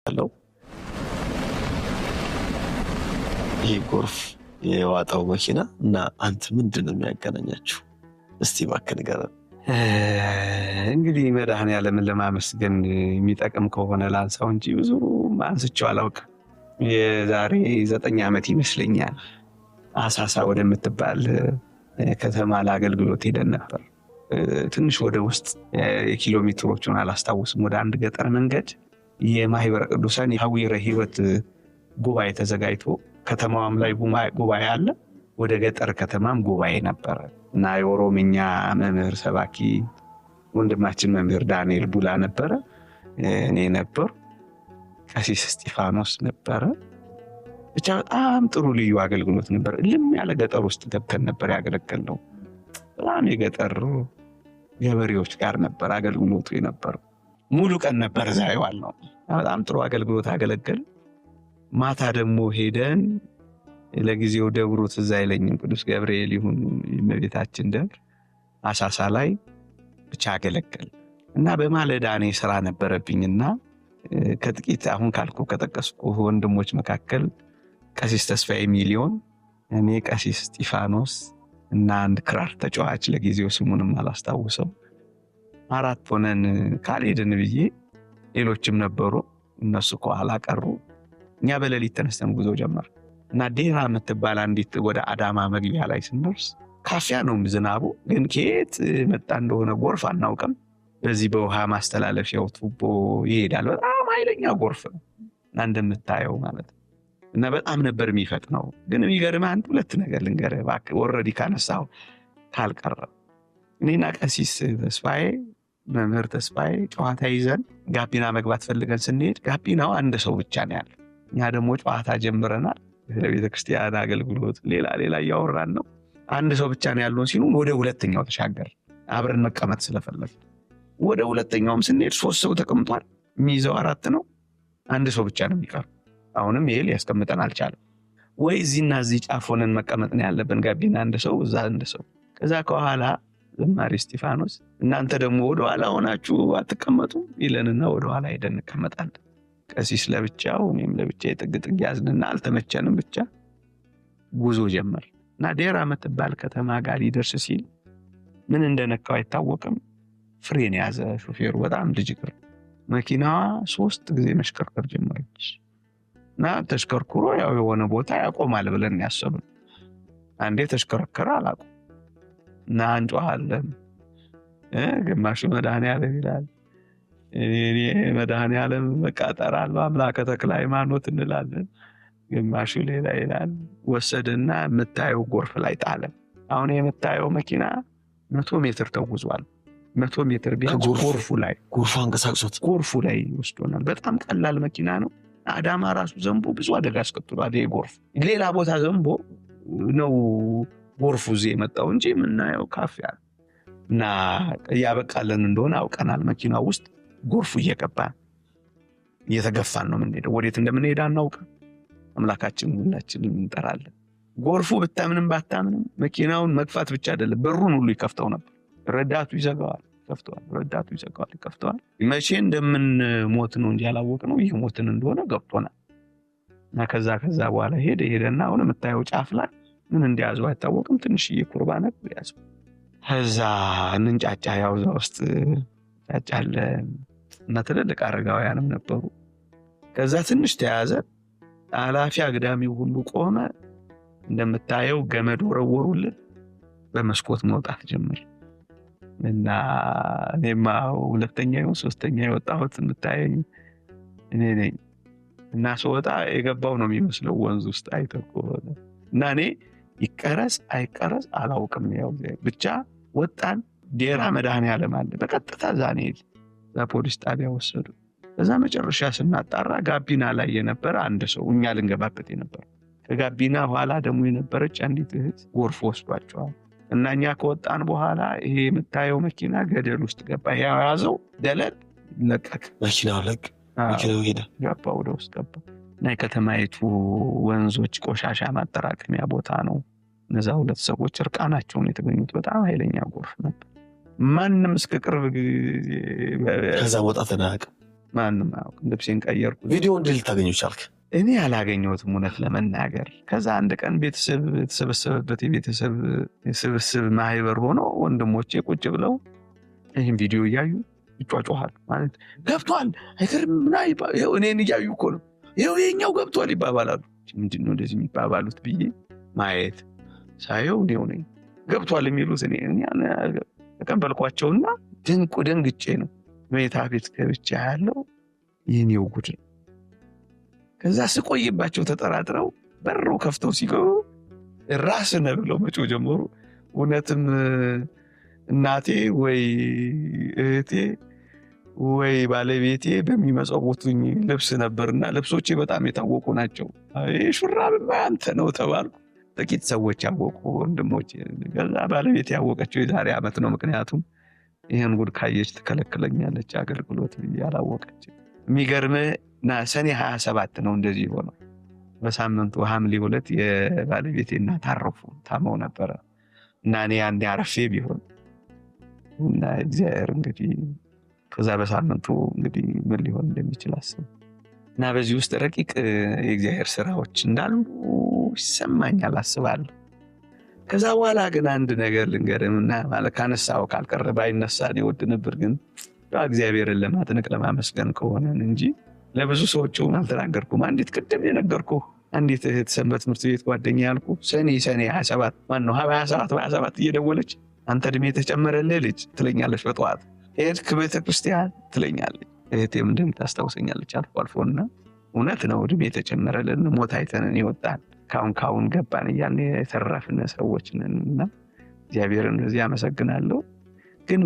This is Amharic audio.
ያለው ይሄ ጎርፍ የዋጣው መኪና እና አንተ ምንድነው የሚያገናኛችሁ? እስቲ እባክህ ንገረን። እንግዲህ መድኃኔዓለምን ለማመስገን የሚጠቅም ከሆነ ላንሳው እንጂ ብዙ አንስቼው አላውቅም። የዛሬ 9 ዓመት ይመስለኛል አሳሳ ወደምትባል ከተማ ለአገልግሎት ሄደን ነበር። ትንሽ ወደ ውስጥ የኪሎ ሜትሮቹን አላስታውስም። ወደ አንድ ገጠር መንገድ የማህበረ ቅዱሳን የሐዊረ ሕይወት ጉባኤ ተዘጋጅቶ ከተማዋም ላይ ጉባኤ አለ። ወደ ገጠር ከተማም ጉባኤ ነበረ እና የኦሮምኛ መምህር ሰባኪ ወንድማችን መምህር ዳንኤል ቡላ ነበረ። እኔ ነበር፣ ቀሲስ እስጢፋኖስ ነበረ። ብቻ በጣም ጥሩ ልዩ አገልግሎት ነበር። እልም ያለ ገጠር ውስጥ ገብተን ነበር ያገለገልነው። በጣም የገጠር ገበሬዎች ጋር ነበር አገልግሎቱ የነበረው። ሙሉ ቀን ነበር እዛ የዋልነው። በጣም ጥሩ አገልግሎት አገለገል። ማታ ደግሞ ሄደን ለጊዜው ደብሩ ትዝ አይለኝም፣ ቅዱስ ገብርኤል ይሁን የእመቤታችን ደብር አሳሳ ላይ ብቻ አገለገል እና በማለዳ እኔ ስራ ነበረብኝና ከጥቂት አሁን ካልኩ ከጠቀስኩ ወንድሞች መካከል ቀሲስ ተስፋዬ ሚሊዮን፣ እኔ ቀሲስ እስጢፋኖስ እና አንድ ክራር ተጫዋች ለጊዜው ስሙንም አላስታውሰው 4 ሆነን ካልሄድን ብዬ ሌሎችም ነበሩ። እነሱ ከኋላ ቀሩ። እኛ በሌሊት ተነስተን ጉዞ ጀመር እና ዴራ የምትባል አንዲት ወደ አዳማ መግቢያ ላይ ስንደርስ ካፊያ ነው ዝናቡ፣ ግን ከየት መጣ እንደሆነ ጎርፍ አናውቅም። በዚህ በውሃ ማስተላለፊያው ቱቦ ይሄዳል። በጣም ኃይለኛ ጎርፍ ነው እና እንደምታየው ማለት እና በጣም ነበር የሚፈጥነው። ግን የሚገርምህ አንድ ሁለት ነገር ልንገርህ እባክህ፣ ኦልሬዲ ካነሳው ካልቀረ እኔና ቀሲስ ተስፋዬ መምህር ተስፋዬ ጨዋታ ይዘን ጋቢና መግባት ፈልገን ስንሄድ ጋቢናው አንድ ሰው ብቻ ነው ያለው። እኛ ደግሞ ጨዋታ ጀምረናል፣ ለቤተክርስቲያን አገልግሎት ሌላ እያወራን ነው። አንድ ሰው ብቻ ነው ያለው ሲሉን ወደ ሁለተኛው ተሻገር አብረን መቀመጥ ስለፈለግ ወደ ሁለተኛውም ስንሄድ 3 ሰው ተቀምጧል። የሚይዘው 4 ነው፣ አንድ ሰው ብቻ ነው የሚቀር። አሁንም ይሄ ሊያስቀምጠን አልቻለም። ወይ እዚህና እዚህ ጫፍ ሆነን መቀመጥ ነው ያለብን፣ ጋቢና አንድ ሰው እዛ አንድ ሰው። ከዛ ከኋላ ዘማሪ እስጢፋኖስ እናንተ ደግሞ ወደ ኋላ ሆናችሁ አትቀመጡ ይለንና ወደ ኋላ ሄደን እንቀመጣለን። ቀሲስ ለብቻው እኔም ለብቻ ጥግ ያዝንና አልተመቸንም። ብቻ ጉዞ ጀመር እና ዴራ የምትባል ከተማ ጋር ሊደርስ ሲል ምን እንደነካው አይታወቅም። ፍሬን ያዘ ሾፌሩ፣ በጣም ልጅግር። መኪናዋ 3 ጊዜ መሽከርከር ጀመረች እና ተሽከርክሮ ያው የሆነ ቦታ ያቆማል ብለን ያሰብን። አንዴ ተሽከረከረ አላቆም እና እንጮሃለን። ግማሹ መድኃኔዓለም ይላል፣ እኔ መድኃኔዓለም በቃ እጠራለሁ፣ አምላከ ተክለ ሃይማኖት እንላለን። ግማሹ ሌላ ይላል። ወሰደና የምታየው ጎርፍ ላይ ጣለ። አሁን የምታየው መኪና 100 ሜትር ተጉዟል። 100 ሜትር ቢያንስ ጎርፉ አንቀሳቅሶት ጎርፉ ላይ ወስዶናል። በጣም ቀላል መኪና ነው። አዳማ ራሱ ዘንቦ ብዙ አደጋ አስከትሏል። ይሄ ጎርፍ ሌላ ቦታ ዘንቦ ነው ጎርፉ እዚህ የመጣው እንጂ የምናየው ካፊያ እና እያበቃለን እንደሆነ አውቀናል። መኪናው ውስጥ ጎርፉ እየተገፋን ነው የምንሄደው። ወዴት እንደምንሄድ አናውቅም። አምላካችን ሁላችንም እንጠራለን። ጎርፉ ብታምንም ባታምንም መኪናውን መግፋት ብቻ አይደለም፣ በሩን ሁሉ ይከፍተው ነበር። ረዳቱ ይዘጋዋል፣ ይከፍተዋል፣ ረዳቱ ይዘጋዋል፣ ይከፍተዋል። መቼ እንደምንሞት ነው እንጂ ያላወቅነው ይህ ሞትን እንደሆነ ገብቶናል። እና ከዛ በኋላ ሄደና አሁን የምታየው ጫፍ ላይ ምን እንደያዘው አይታወቅም። ትንሽዬ ኩርባ ነበር ያዘው። ከዛ እንንጫጫ ያው እዛ ውስጥ ጫጫለ እና ትልልቅ አረጋውያንም ነበሩ። ከዛ ትንሽ ተያዘ። አላፊ አግዳሚው ሁሉ ቆመ። እንደምታየው ገመድ ወረወሩልን። በመስኮት መውጣት ጀመር እና እኔማ ሁለተኛው ሶስተኛ የወጣሁት የምታየኝ እኔ ነኝ። እና ስወጣ የገባው ነው የሚመስለው ወንዝ ውስጥ አይተኮ እና እኔ ይቀረስ አይቀረስ አላውቅም። ያው ብቻ ወጣን። ዴራ መድኃኔዓለም አለ በቀጥታ ዛኔ ፖሊስ ጣቢያ ወሰዱ። ከዛ መጨረሻ ስናጣራ ጋቢና ላይ የነበረ አንድ ሰው እኛ ልንገባበት የነበረ፣ ከጋቢና ኋላ ደግሞ የነበረች አንዲት እህት ጎርፍ ወስዷቸዋል። እና እኛ ከወጣን በኋላ ይሄ የምታየው መኪና ገደል ውስጥ ገባ። ያዘው ደለል ለቀቅ፣ መኪናው ሄደ፣ ገባ፣ ወደ ውስጥ ገባ። እና የከተማይቱ ወንዞች ቆሻሻ ማጠራቀሚያ ቦታ ነው። እነዛ 2 ሰዎች እርቃናቸውን የተገኙት። በጣም ኃይለኛ ጎርፍ ነበር። ማንም እስከ ቅርብ ጊዜ ከዛ ወጣ ተናቀ ማንም አያውቅም። ልብሴን ቀየርኩ። ቪዲዮ እንዴት ልታገኙ ቻልክ? እኔ አላገኘሁትም እውነት ለመናገር። ከዛ አንድ ቀን ቤተሰብ የተሰበሰበበት የቤተሰብ ስብስብ ማህበር ሆኖ ወንድሞቼ ቁጭ ብለው ይህን ቪዲዮ እያዩ ይጫጫሃል ማለት ገብቷል አይገርም እኔን እያዩ እኮ ነው የኛው ገብቷል ይባባላሉ። ምንድነው እንደዚህ የሚባባሉት ብዬ ማየት ሳየው እኔው ነኝ ገብቷል የሚሉት እኔ ተቀበልኳቸውና ደንግጬ ነው መኝታ ቤት ገብቼ ያለው የኔው ጉድ ነው። ከዛ ስቆይባቸው ተጠራጥረው በሩ ከፍተው ሲገቡ ራስነ ብለው መጮህ ጀመሩ። እውነትም እናቴ ወይ እህቴ ወይ ባለቤቴ በሚመጸውቱኝ ልብስ ነበርና ልብሶቼ በጣም የታወቁ ናቸው። ሹራብማ አንተ ነው ተባልኩ። ጥቂት ሰዎች ያወቁ ወንድሞቼ። ከዛ ባለቤቴ ያወቀችው የዛሬ ዓመት ነው። ምክንያቱም ይህን ጉድ ካየች ትከለክለኛለች አገልግሎት ብዬ አላወቀችም። የሚገርምህ ሰኔ 27 ነው እንደዚህ ሆነው። በሳምንቱ ሐምሌ 2 የባለቤቴ እናት አረፉ። ታመው ነበረ እና እኔ አንዴ አረፌ ቢሆን እና እግዚአብሔር እንግዲህ ከዛ በሳምንቱ እንግዲህ ምን ሊሆን እንደሚችል አስብ እና በዚህ ውስጥ ረቂቅ የእግዚአብሔር ስራዎች እንዳሉ ይሰማኛል አስባለሁ። ከዛ በኋላ ግን አንድ ነገር ልንገርምና ማለት ካነሳው ካልቀረ ባይነሳ ይወድ ነበር። ግን እግዚአብሔርን ለማድነቅ ለማመስገን ከሆነ እንጂ ለብዙ ሰዎች አልተናገርኩም። አንዲት ቅድም የነገርኩህ አንዲት እህት ሰንበት ትምህርት ቤት ጓደኛ ያልኩ ሰኔ 27 ማነው 27 እየደወለች አንተ እድሜ ተጨመረልህ ልጅ ትለኛለች። በጠዋት ሄድክ ቤተክርስቲያን ትለኛለች። እህቴም እንደምታስታውሰኛለች አልፎ አልፎና እውነት ነው እድሜ ተጨመረልን ሞት አይተንን ይወጣል ካሁን ገባን እያልን የተረፍን ሰዎች ነንና እግዚአብሔርን እዚህ አመሰግናለሁ። ግን